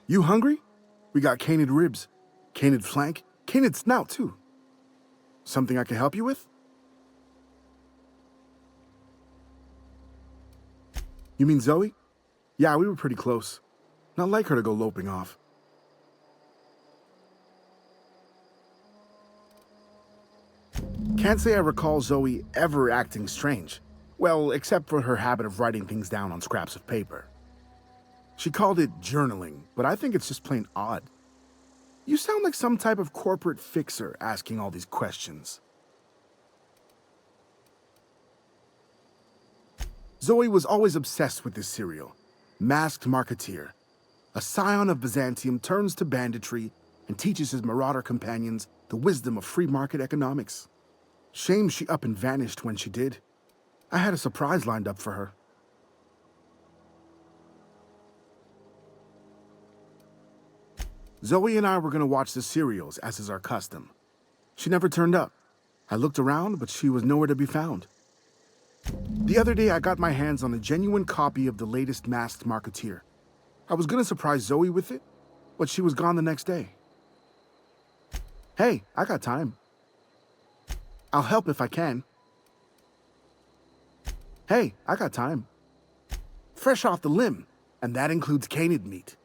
You hungry? We got canid ribs, canid flank, canid snout too. Something I can help you with? You mean Zoe? Yeah, we were pretty close. Not like her to go loping off. Can't say I recall Zoe ever acting strange. Well, except for her habit of writing things down on scraps of paper. She called it journaling, but I think it's just plain odd. You sound like some type of corporate fixer asking all these questions. Zoe was always obsessed with this cereal. Masked marketeer. A scion of Byzantium turns to banditry and teaches his marauder companions the wisdom of free market economics. Shame she up and vanished when she did. I had a surprise lined up for her. Zoe and I were going to watch the serials, as is our custom. She never turned up. I looked around, but she was nowhere to be found. The other day, I got my hands on a genuine copy of the latest Masked Marketeer. I was going to surprise Zoe with it, but she was gone the next day. Hey, I got time. I'll help if I can. Hey, I got time. Fresh off the limb, and that includes canid meat.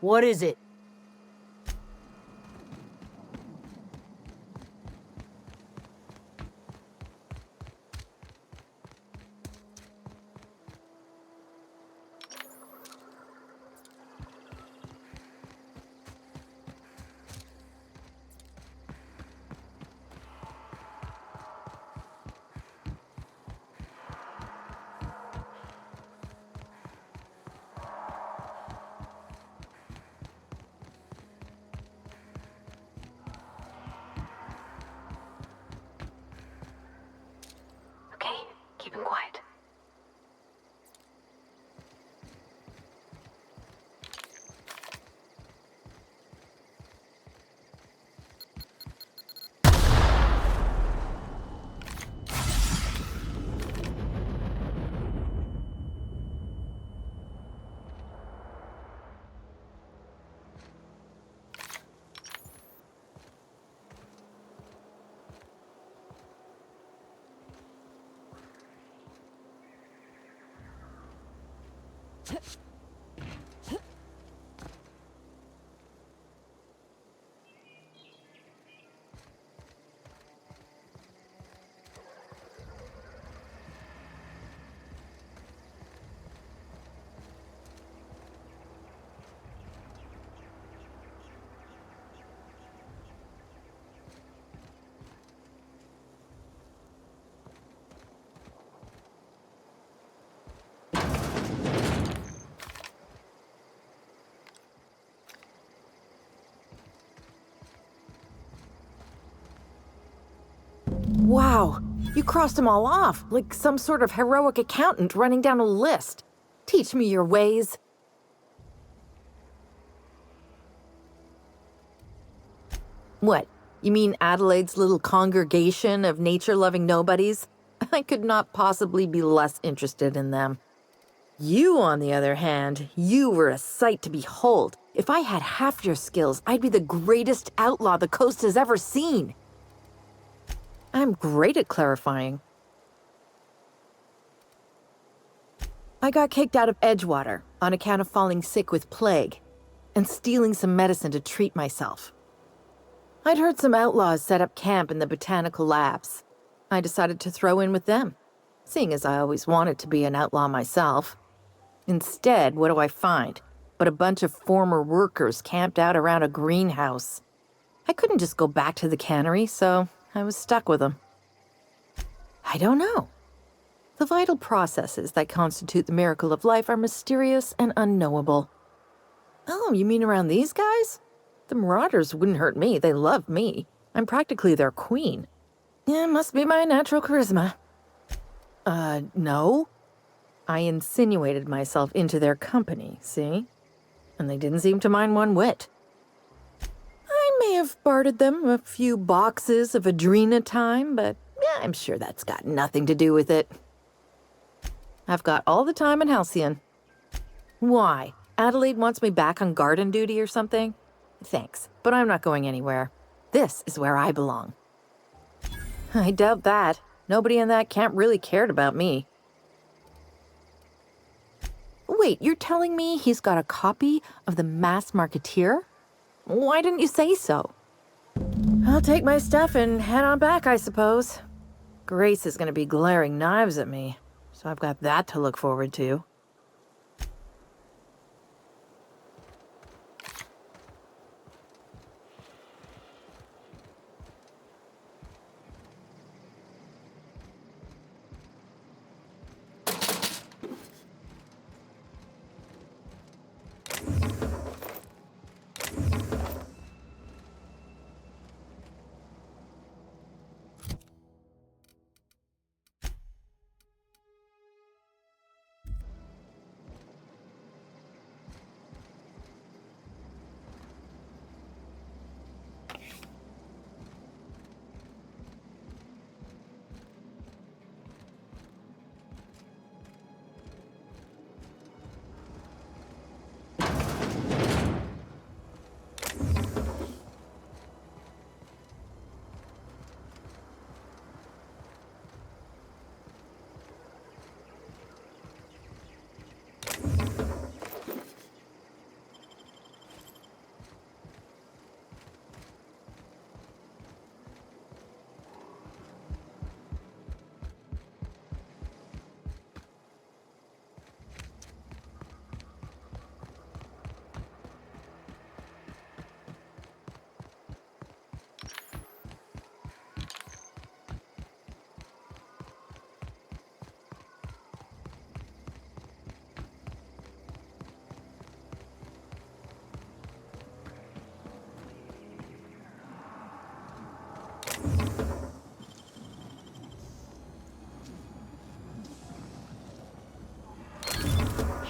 What is it? Okay, keep him quiet. Wow, you crossed them all off, like some sort of heroic accountant running down a list. Teach me your ways. What, you mean Adelaide's little congregation of nature-loving nobodies? I could not possibly be less interested in them. You, on the other hand, you were a sight to behold. If I had half your skills, I'd be the greatest outlaw the coast has ever seen. I'm great at clarifying. I got kicked out of Edgewater on account of falling sick with plague and stealing some medicine to treat myself. I'd heard some outlaws set up camp in the botanical labs. I decided to throw in with them, seeing as I always wanted to be an outlaw myself. Instead, what do I find but a bunch of former workers camped out around a greenhouse? I couldn't just go back to the cannery, so I was stuck with them. I don't know. The vital processes that constitute the miracle of life are mysterious and unknowable. Oh, you mean around these guys? The marauders wouldn't hurt me. They love me. I'm practically their queen. Yeah, must be my natural charisma. No. I insinuated myself into their company, see? And they didn't seem to mind one whit. I may have bartered them a few boxes of Adrena time, but yeah, I'm sure that's got nothing to do with it. I've got all the time in Halcyon. Why? Adelaide wants me back on garden duty or something? Thanks, but I'm not going anywhere. This is where I belong. I doubt that. Nobody in that camp really cared about me. Wait, you're telling me he's got a copy of the Mass Marketeer? Why didn't you say so? I'll take my stuff and head on back, I suppose. Grace is going to be glaring knives at me, so I've got that to look forward to.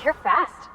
You're fast.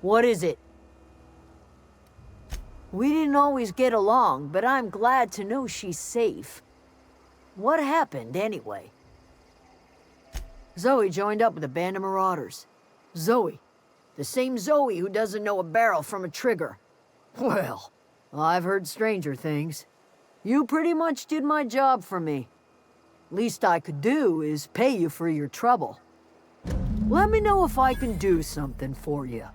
What is it? We didn't always get along, but I'm glad to know she's safe. What happened, anyway? Zoe joined up with a band of marauders. Zoe. The same Zoe who doesn't know a barrel from a trigger. Well, I've heard stranger things. You pretty much did my job for me. Least I could do is pay you for your trouble. Let me know if I can do something for you.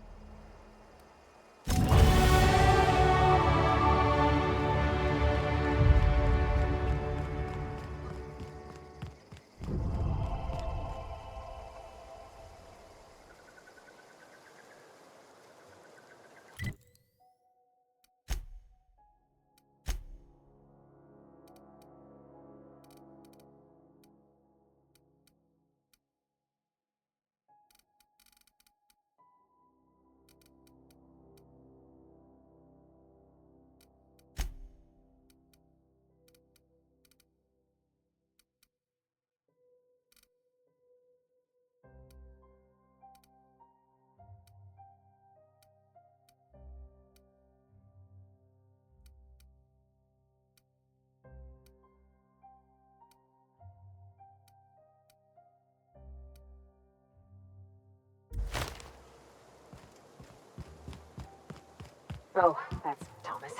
Oh, that's Thomas.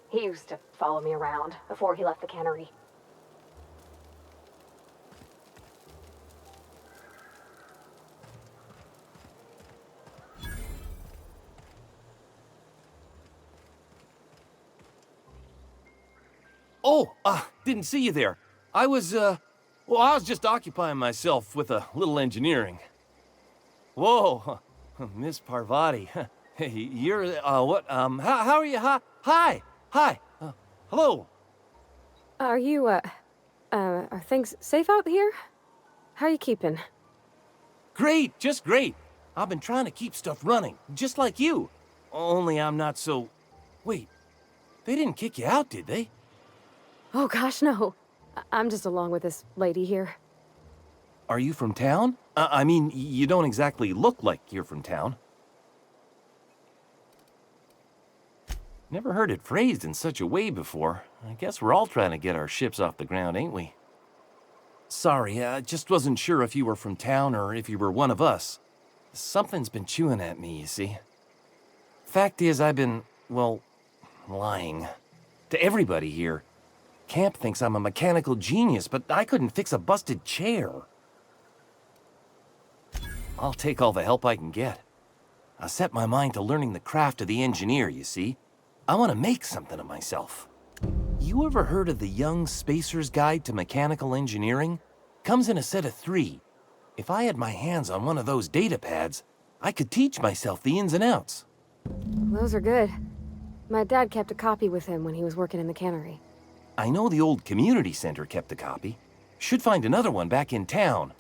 He used to follow me around before he left the cannery. Oh, didn't see you there. I was just occupying myself with a little engineering. Whoa, Miss Parvati. Hey, you're, what, how are you? Hi, hello. Are you, are things safe out here? How are you keeping? Great, just great. I've been trying to keep stuff running, just like you. Only I'm not so... Wait, they didn't kick you out, did they? Oh gosh, no. I'm just along with this lady here. Are you from town? I mean, you don't exactly look like you're from town. Never heard it phrased in such a way before. I guess we're all trying to get our ships off the ground, ain't we? Sorry, I just wasn't sure if you were from town or if you were one of us. Something's been chewing at me, you see. Fact is, I've been, well, lying. To everybody here. Camp thinks I'm a mechanical genius, but I couldn't fix a busted chair. I'll take all the help I can get. I set my mind to learning the craft of the engineer, you see. I want to make something of myself. You ever heard of the Young Spacer's Guide to Mechanical Engineering? Comes in a set of 3. If I had my hands on one of those data pads, I could teach myself the ins and outs. Those are good. My dad kept a copy with him when he was working in the cannery. I know the old community center kept a copy. Should find another one back in town.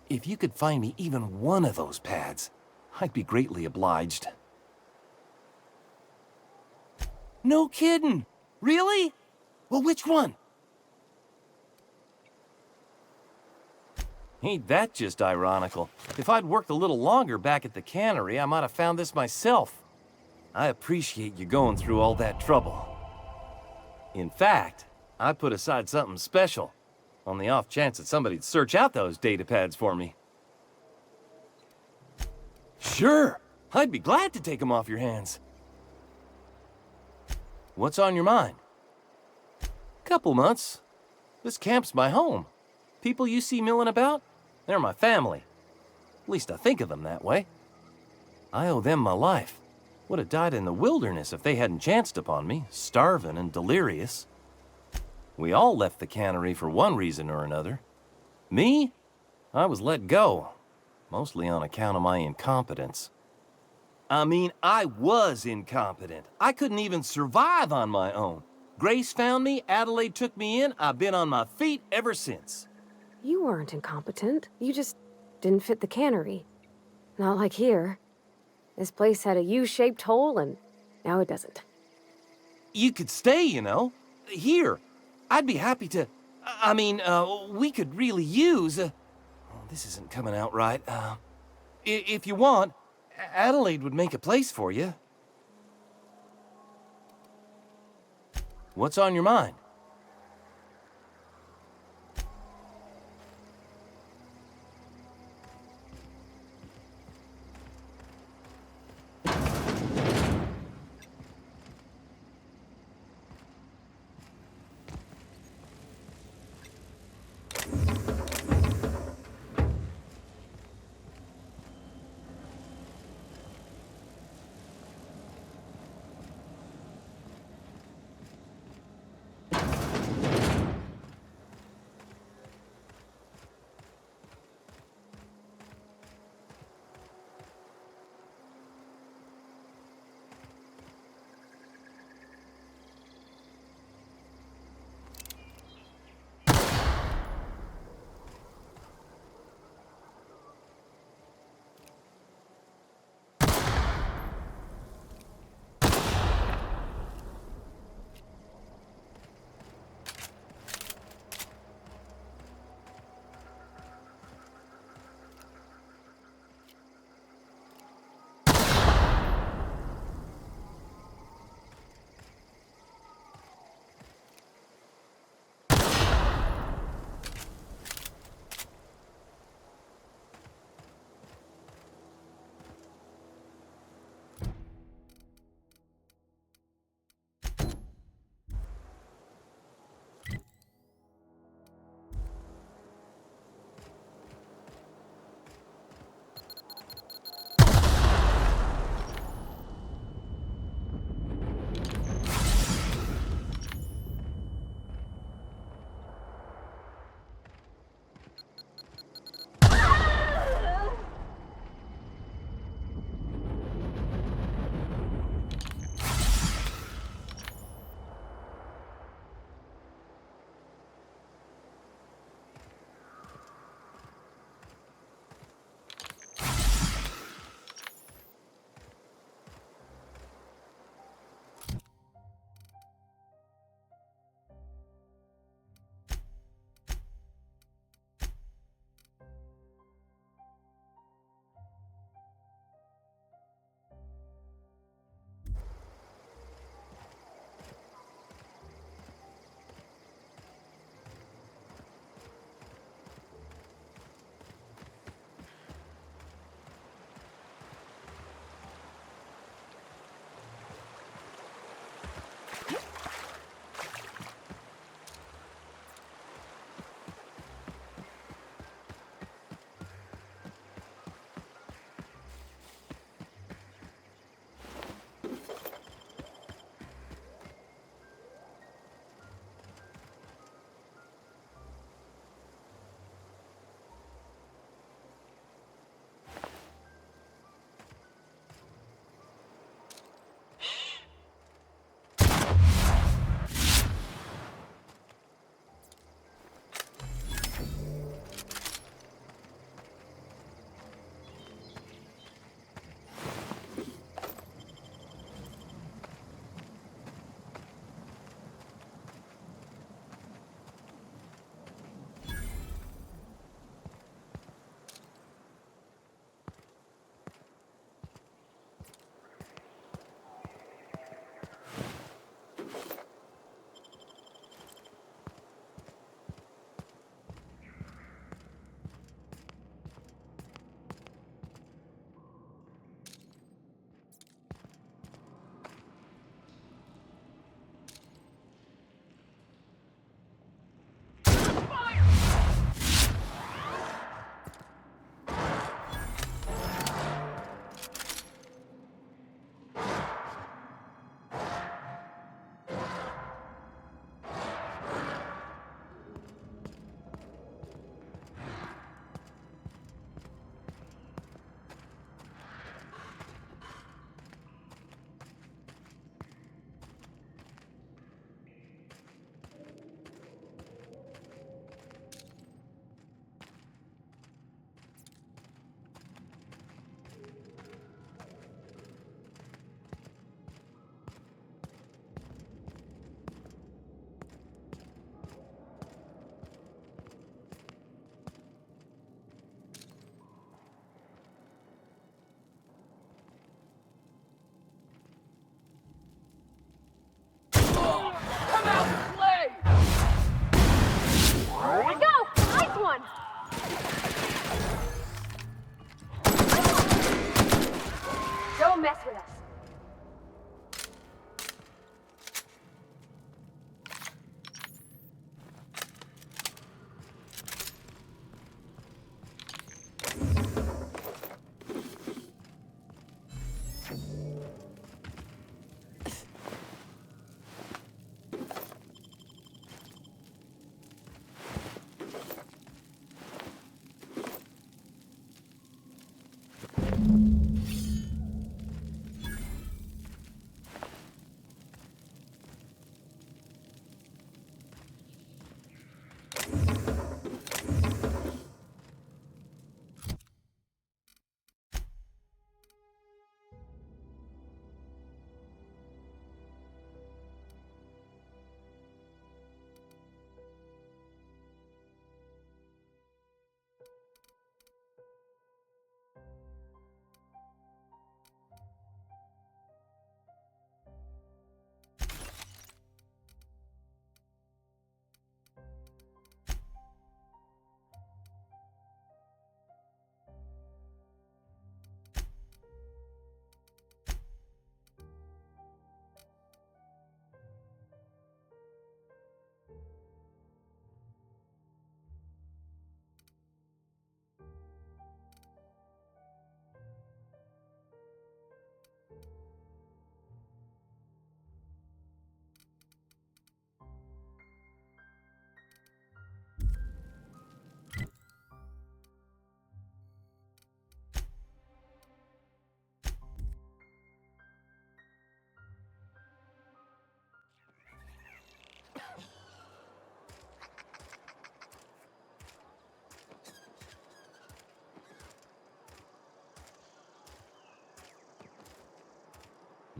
If you could find me even one of those pads, I'd be greatly obliged. No kidding! Really? Well, which one? Ain't that just ironical? If I'd worked a little longer back at the cannery, I might have found this myself. I appreciate you going through all that trouble. In fact, I put aside something special, on the off chance that somebody'd search out those data pads for me. Sure, I'd be glad to take them off your hands. What's on your mind? Couple months. This camp's my home. People you see milling about, they're my family. At least I think of them that way. I owe them my life. Would have died in the wilderness if they hadn't chanced upon me, starving and delirious. We all left the cannery for one reason or another. Me? I was let go, mostly on account of my incompetence. I mean, I was incompetent. I couldn't even survive on my own. Grace found me, Adelaide took me in, I've been on my feet ever since. You weren't incompetent. You just didn't fit the cannery. Not like here. This place had a U-shaped hole, and now it doesn't. You could stay, you know. Here. I'd be happy to... we could really use... oh, this isn't coming out right. If you want, Adelaide would make a place for you. What's on your mind?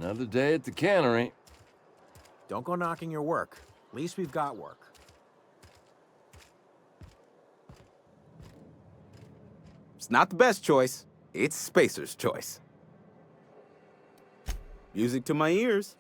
Another day at the cannery. Don't go knocking your work. At least we've got work. It's not the best choice. It's Spacer's choice. Music to my ears.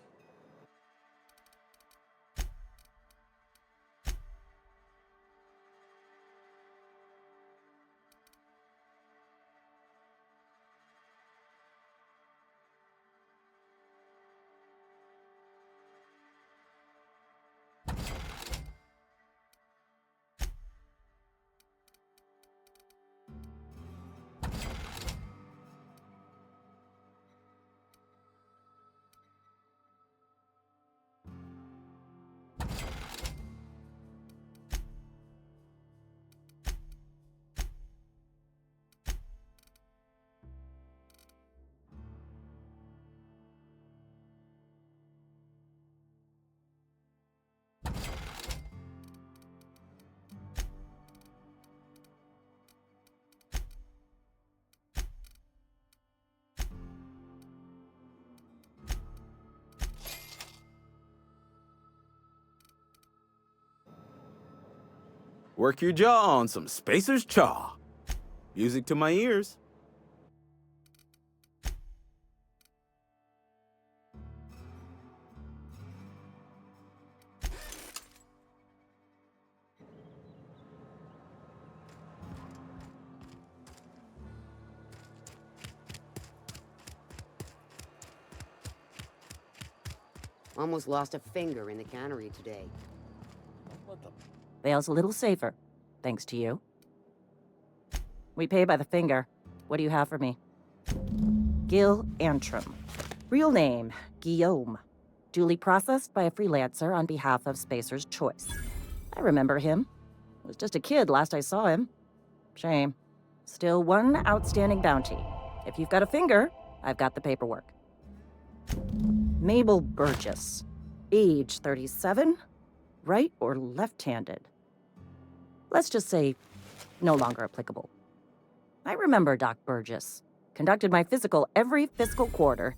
Work your jaw on some Spacer's chaw. Music to my ears. Almost lost a finger in the cannery today. Vale's a little safer, thanks to you. We pay by the finger. What do you have for me? Gil Antrim. Real name, Guillaume. Duly processed by a freelancer on behalf of Spacer's Choice. I remember him. Was just a kid last I saw him. Shame. Still one outstanding bounty. If you've got a finger, I've got the paperwork. Mabel Burgess. Age 37. Right or left-handed? Let's just say no longer applicable. I remember Doc Burgess. Conducted my physical every fiscal quarter.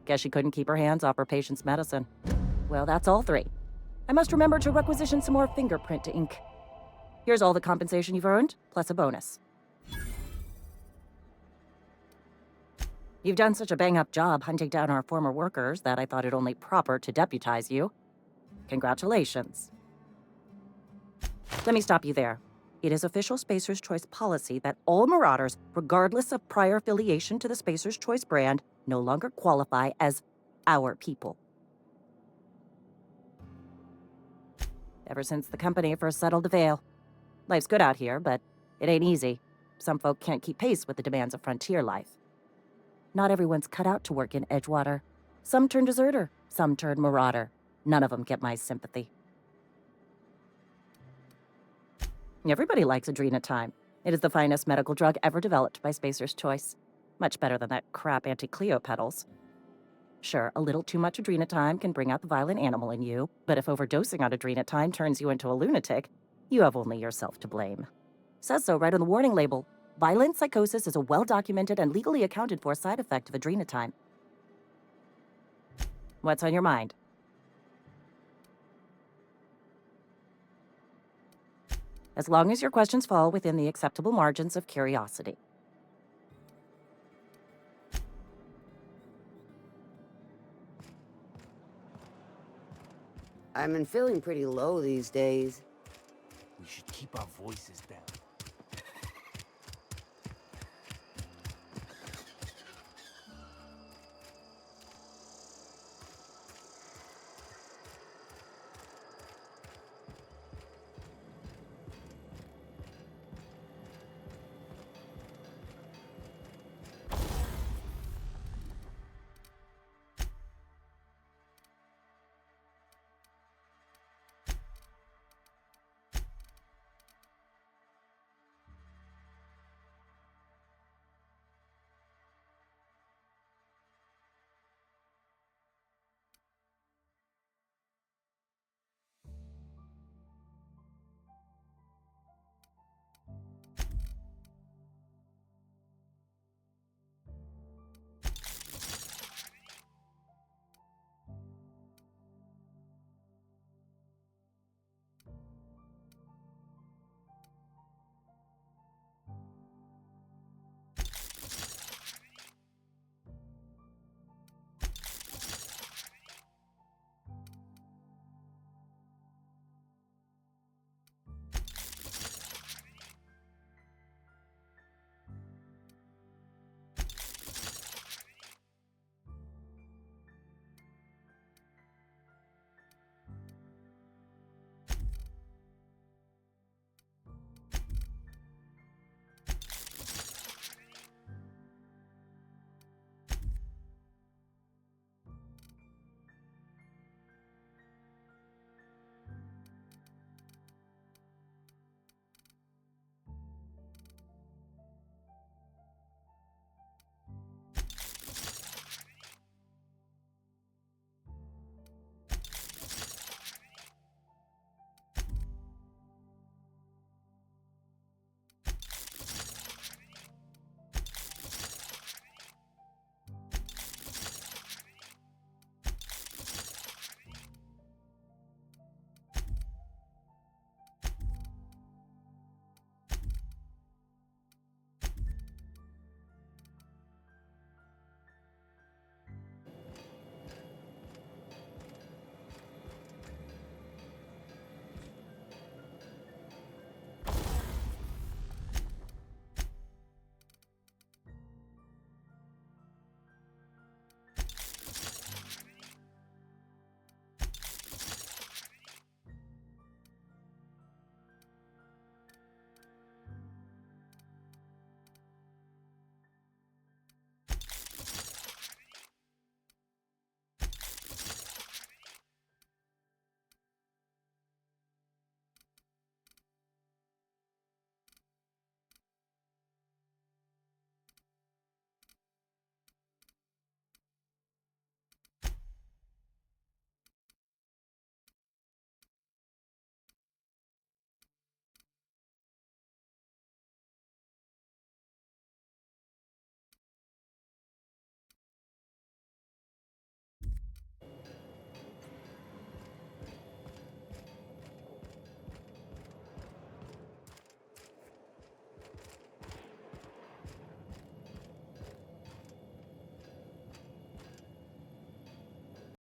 Guess she couldn't keep her hands off her patient's medicine. Well, that's all three. I must remember to requisition some more fingerprint to ink. Here's all the compensation you've earned, plus a bonus. You've done such a bang-up job hunting down our former workers that I thought it only proper to deputize you. Congratulations. Let me stop you there. It is official Spacer's Choice policy that all Marauders, regardless of prior affiliation to the Spacer's Choice brand, no longer qualify as our people. Ever since the company first settled the Vale. Life's good out here, but it ain't easy. Some folk can't keep pace with the demands of frontier life. Not everyone's cut out to work in Edgewater. Some turn deserter, some turn marauder. None of them get my sympathy. Everybody likes Adrenatime. It is the finest medical drug ever developed by Spacer's Choice. Much better than that crap anti-Cleo pedals. Sure, a little too much Adrenatime can bring out the violent animal in you, but if overdosing on Adrenatime turns you into a lunatic, you have only yourself to blame. Says so right on the warning label. Violent psychosis is a well-documented and legally accounted for side effect of Adrenatime. What's on your mind? As long as your questions fall within the acceptable margins of curiosity. I've been feeling pretty low these days. We should keep our voices down.